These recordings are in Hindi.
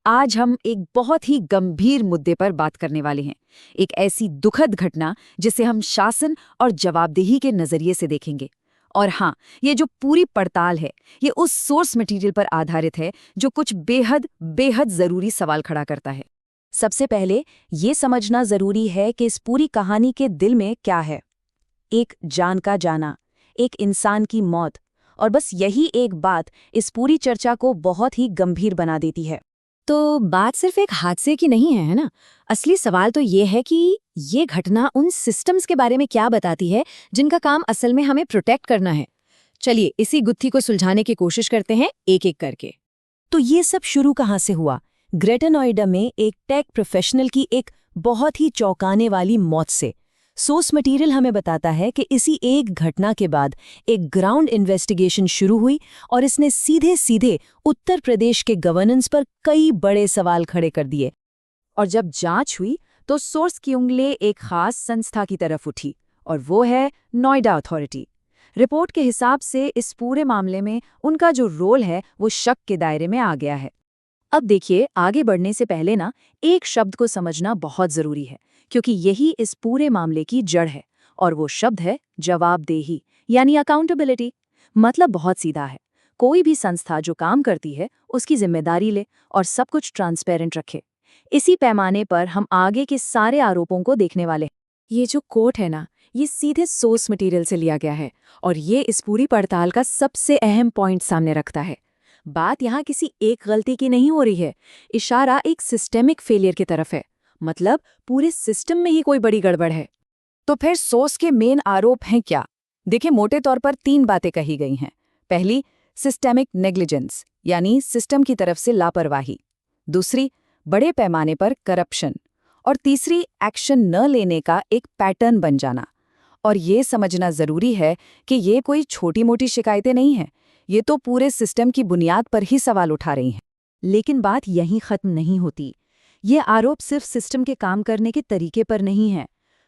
आज हम एक बहुत ही गंभीर मुद्दे पर बात करने वाले हैं। एक ऐसी दुखद घटना जिसे हम शासन और जवाबदेही के नजरिए से देखेंगे। और हाँ, ये जो पूरी पड़ताल है, ये उस सोर्स मटेरियल पर आधारित है जो कुछ बेहद बेहद जरूरी सवाल खड़ा करता है। सबसे पहले ये समझना जरूरी है कि इस पूरी कहानी के दिल में क्या है। एक जान का जाना, एक इंसान की मौत, और बस यही एक बात इस पूरी चर्चा को बहुत ही गंभीर बना देती है। तो बात सिर्फ एक हादसे की नहीं है ना? असली सवाल तो ये है कि ये घटना उन सिस्टम्स के बारे में क्या बताती है जिनका काम असल में हमें प्रोटेक्ट करना है। चलिए इसी गुत्थी को सुलझाने की कोशिश करते हैं एक एक करके। तो ये सब शुरू कहाँ से हुआ? ग्रेटर नोएडा में एक टेक प्रोफेशनल की एक बहुत ही चौंकाने वाली मौत से। सोर्स मटेरियल हमें बताता है कि इसी एक घटना के बाद एक ग्राउंड इन्वेस्टिगेशन शुरू हुई और इसने सीधे सीधे उत्तर प्रदेश के गवर्नेंस पर कई बड़े सवाल खड़े कर दिए। और जब जांच हुई तो सोर्स की उंगली एक खास संस्था की तरफ उठी, और वो है नोएडा अथॉरिटी। रिपोर्ट के हिसाब से इस पूरे मामले में उनका जो रोल है वो शक के दायरे में आ गया है। अब देखिए, आगे बढ़ने से पहले ना एक शब्द को समझना बहुत जरूरी है, क्योंकि यही इस पूरे मामले की जड़ है, और वो शब्द है जवाबदेही, यानी अकाउंटेबिलिटी। मतलब बहुत सीधा है, कोई भी संस्था जो काम करती है उसकी जिम्मेदारी ले और सब कुछ ट्रांसपेरेंट रखे। इसी पैमाने पर हम आगे के सारे आरोपों को देखने वाले हैं। ये जो कोट है ना, ये सीधे सोर्स मटेरियल से लिया गया है, और ये इस पूरी पड़ताल का सबसे अहम पॉइंट सामने रखता है। बात यहाँ किसी एक गलती की नहीं हो रही है, इशारा एक सिस्टेमिक फेलियर की तरफ है। मतलब पूरे सिस्टम में ही कोई बड़ी गड़बड़ है। तो फिर सोर्स के मेन आरोप हैं क्या? देखिए, मोटे तौर पर 3 बातें कही गई हैं। पहली, सिस्टेमिक नेग्लिजेंस, यानी सिस्टम की तरफ से लापरवाही। दूसरी, बड़े पैमाने पर करप्शन। और तीसरी, एक्शन न लेने का एक पैटर्न बन जाना। और ये समझना जरूरी है कि ये कोई छोटी मोटी शिकायतें नहीं हैं, ये तो पूरे सिस्टम की बुनियाद पर ही सवाल उठा रही हैं। लेकिन बात यहीं खत्म नहीं होती। ये आरोप सिर्फ सिस्टम के काम करने के तरीके पर नहीं है।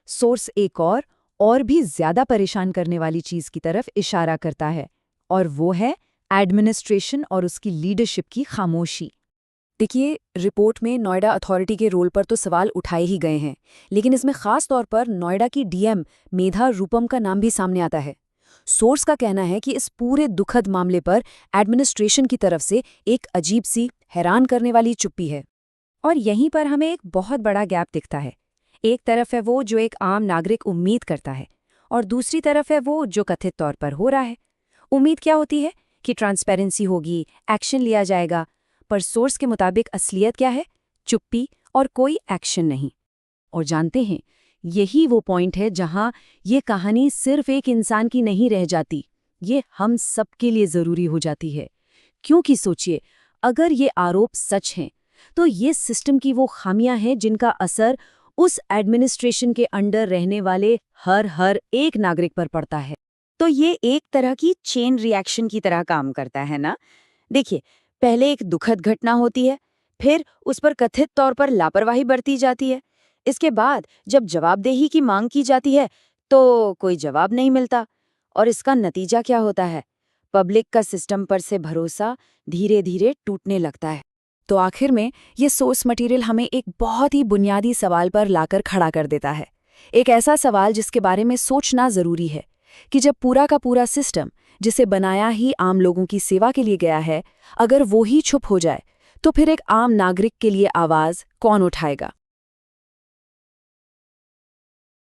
सोर्स एक और भी ज्यादा परेशान करने वाली चीज की तरफ इशारा करता है, और वो है एडमिनिस्ट्रेशन और उसकी लीडरशिप की खामोशी। देखिए, रिपोर्ट में नोएडा अथॉरिटी के रोल पर तो सवाल उठाए ही गए हैं, लेकिन इसमें खास तौर पर नोएडा की डीएम मेधा रूपम का नाम भी सामने आता है। सोर्स का कहना है कि इस पूरे दुखद मामले पर एडमिनिस्ट्रेशन की तरफ से एक अजीब सी, हैरान करने वाली चुप्पी है। और यहीं पर हमें एक बहुत बड़ा गैप दिखता है। एक तरफ है वो जो एक आम नागरिक उम्मीद करता है, और दूसरी तरफ है वो जो कथित तौर पर हो रहा है। उम्मीद क्या होती है कि ट्रांसपेरेंसी होगी, एक्शन लिया जाएगा, पर सोर्स के मुताबिक असलियत क्या है? चुप्पी और कोई एक्शन नहीं। और जानते हैं, यही वो पॉइंट है जहां ये कहानी सिर्फ एक इंसान की नहीं रह जाती, ये हम सबके लिए जरूरी हो जाती है। क्योंकि सोचिए, अगर ये आरोप सच हैं, तो ये सिस्टम की वो खामियां हैं जिनका असर उस एडमिनिस्ट्रेशन के अंडर रहने वाले हर एक नागरिक पर पड़ता है। तो ये एक तरह की चेन रिएक्शन की तरह काम करता है ना। देखिए, पहले एक दुखद घटना होती है, फिर उस पर कथित तौर पर लापरवाही बरती जाती है। इसके बाद जब जवाबदेही की मांग की जाती है तो कोई जवाब नहीं मिलता, और इसका नतीजा क्या होता है? पब्लिक का सिस्टम पर से भरोसा धीरे धीरे टूटने लगता है। तो आखिर में ये सोर्स मटेरियल हमें एक बहुत ही बुनियादी सवाल पर लाकर खड़ा कर देता है। एक ऐसा सवाल जिसके बारे में सोचना जरूरी है कि जब पूरा का पूरा सिस्टम, जिसे बनाया ही आम लोगों की सेवा के लिए गया है, अगर वो ही चुप हो जाए, तो फिर एक आम नागरिक के लिए आवाज कौन उठाएगा?